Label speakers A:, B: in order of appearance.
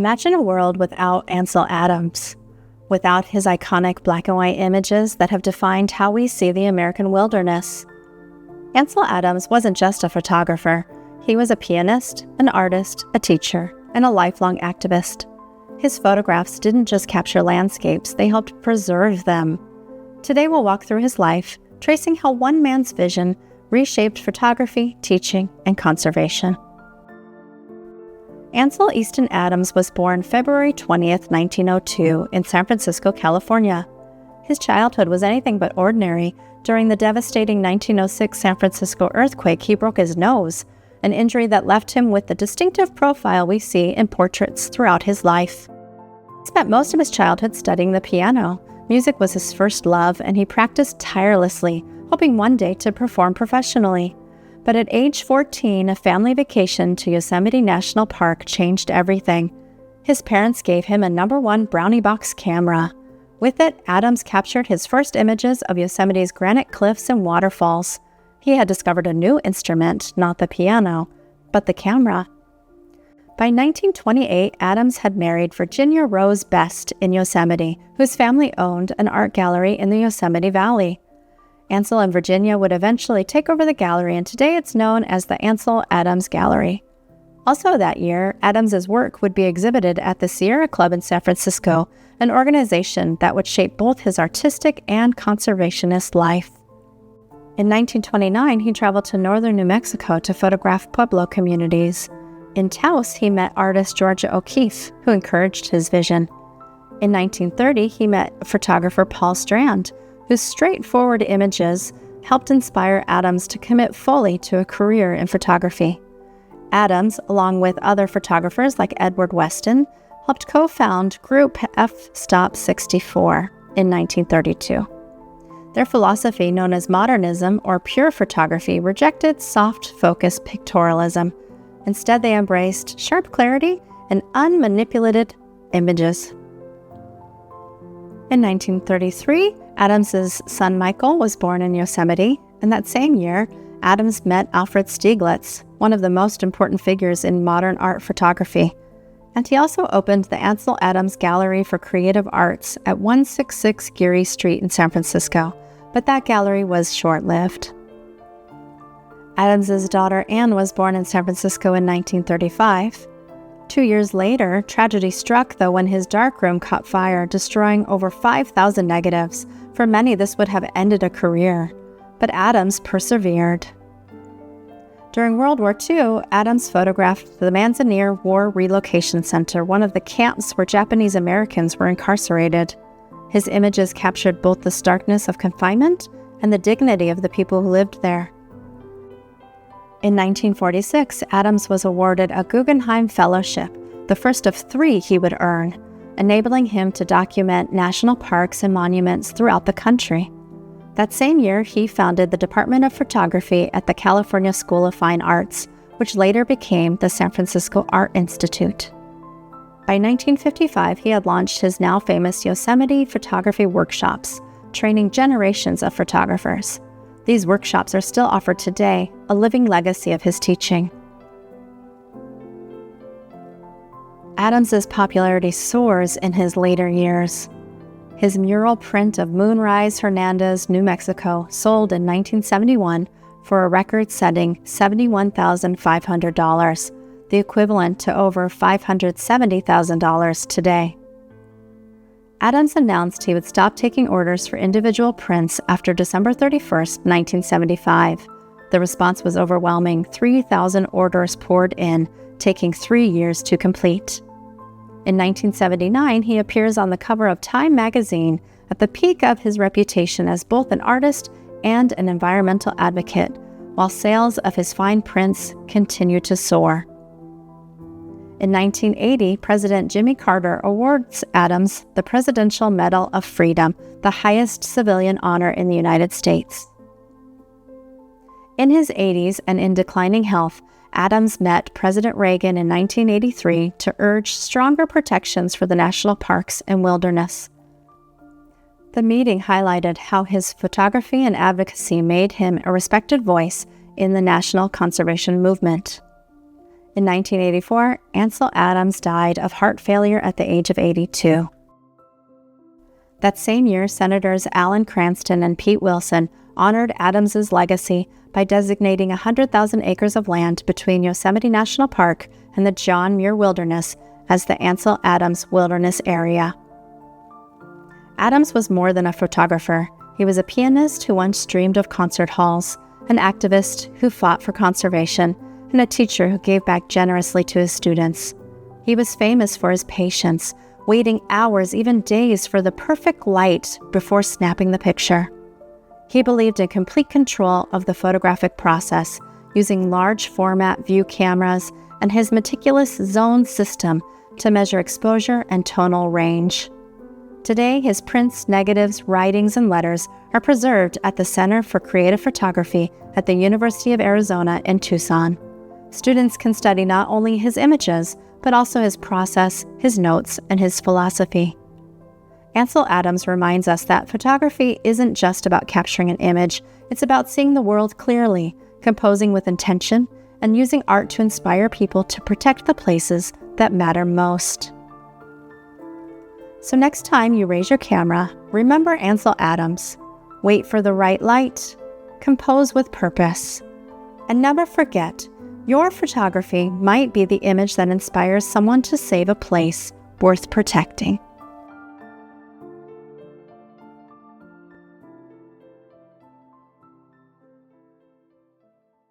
A: Imagine a world without Ansel Adams, without his iconic black and white images that have defined how we see the American wilderness. Ansel Adams wasn't just a photographer. He was a pianist, an artist, a teacher, and a lifelong activist. His photographs didn't just capture landscapes, they helped preserve them. Today we'll walk through his life, tracing how one man's vision reshaped photography, teaching, and conservation. Ansel Easton Adams was born February 20th, 1902 in San Francisco, California. His childhood was anything but ordinary. During the devastating 1906 San Francisco earthquake, he broke his nose, an injury that left him with the distinctive profile we see in portraits throughout his life. He spent most of his childhood studying the piano. Music was his first love, and he practiced tirelessly, hoping one day to perform professionally. But at age 14, a family vacation to Yosemite National Park changed everything. His parents gave him a #1 brownie box camera. With it, Adams captured his first images of Yosemite's granite cliffs and waterfalls. He had discovered a new instrument, not the piano, but the camera. By 1928, Adams had married Virginia Rose Best in Yosemite, whose family owned an art gallery in the Yosemite Valley. Ansel and Virginia would eventually take over the gallery, and today it's known as the Ansel Adams Gallery. Also that year, Adams's work would be exhibited at the Sierra Club in San Francisco, an organization that would shape both his artistic and conservationist life. In 1929, he traveled to northern New Mexico to photograph Pueblo communities. In Taos, he met artist Georgia O'Keeffe, who encouraged his vision. In 1930, he met photographer Paul Strand, whose straightforward images helped inspire Adams to commit fully to a career in photography. Adams, along with other photographers like Edward Weston, helped co-found Group F-Stop 64 in 1932. Their philosophy, known as modernism or pure photography, rejected soft-focus pictorialism. Instead, they embraced sharp clarity and unmanipulated images. In 1933, Adams's son Michael was born in Yosemite, and that same year, Adams met Alfred Stieglitz, one of the most important figures in modern art photography. And he also opened the Ansel Adams Gallery for Creative Arts at 166 Geary Street in San Francisco, but that gallery was short-lived. Adams's daughter Anne was born in San Francisco in 1935. 2 years later, tragedy struck, though, when his darkroom caught fire, destroying over 5,000 negatives. For many, this would have ended a career, but Adams persevered. During World War II, Adams photographed the Manzanillo War Relocation Center, one of the camps where Japanese Americans were incarcerated. His images captured both the starkness of confinement and the dignity of the people who lived there. In 1946, Adams was awarded a Guggenheim Fellowship, the first of 3 he would earn, enabling him to document national parks and monuments throughout the country. That same year, he founded the Department of Photography at the California School of Fine Arts, which later became the San Francisco Art Institute. By 1955, he had launched his now famous Yosemite photography workshops, training generations of photographers. These workshops are still offered today, a living legacy of his teaching. Adams's popularity soars in his later years. His mural print of Moonrise, Hernandez, New Mexico, sold in 1971 for a record-setting $71,500, the equivalent to over $570,000 today. Adams announced he would stop taking orders for individual prints after December 31st, 1975. The response was overwhelming. 3,000 orders poured in, taking 3 years to complete. In 1979, he appears on the cover of Time magazine at the peak of his reputation as both an artist and an environmental advocate, while sales of his fine prints continue to soar. In 1980, President Jimmy Carter awards Adams the Presidential Medal of Freedom, the highest civilian honor in the United States. In his 80s and in declining health, Adams met President Reagan in 1983 to urge stronger protections for the national parks and wilderness. The meeting highlighted how his photography and advocacy made him a respected voice in the national conservation movement. In 1984, Ansel Adams died of heart failure at the age of 82. That same year, Senators Alan Cranston and Pete Wilson honored Adams's legacy by designating 100,000 acres of land between Yosemite National Park and the John Muir Wilderness as the Ansel Adams Wilderness Area. Adams was more than a photographer. He was a pianist who once dreamed of concert halls, an activist who fought for conservation, and a teacher who gave back generously to his students. He was famous for his patience, waiting hours, even days, for the perfect light before snapping the picture. He believed in complete control of the photographic process, using large format view cameras and his meticulous zone system to measure exposure and tonal range. Today, his prints, negatives, writings, and letters are preserved at the Center for Creative Photography at the University of Arizona in Tucson. Students can study not only his images, but also his process, his notes, and his philosophy. Ansel Adams reminds us that photography isn't just about capturing an image, it's about seeing the world clearly, composing with intention, and using art to inspire people to protect the places that matter most. So next time you raise your camera, remember Ansel Adams. Wait for the right light, compose with purpose, and never forget, your photography might be the image that inspires someone to save a place worth protecting.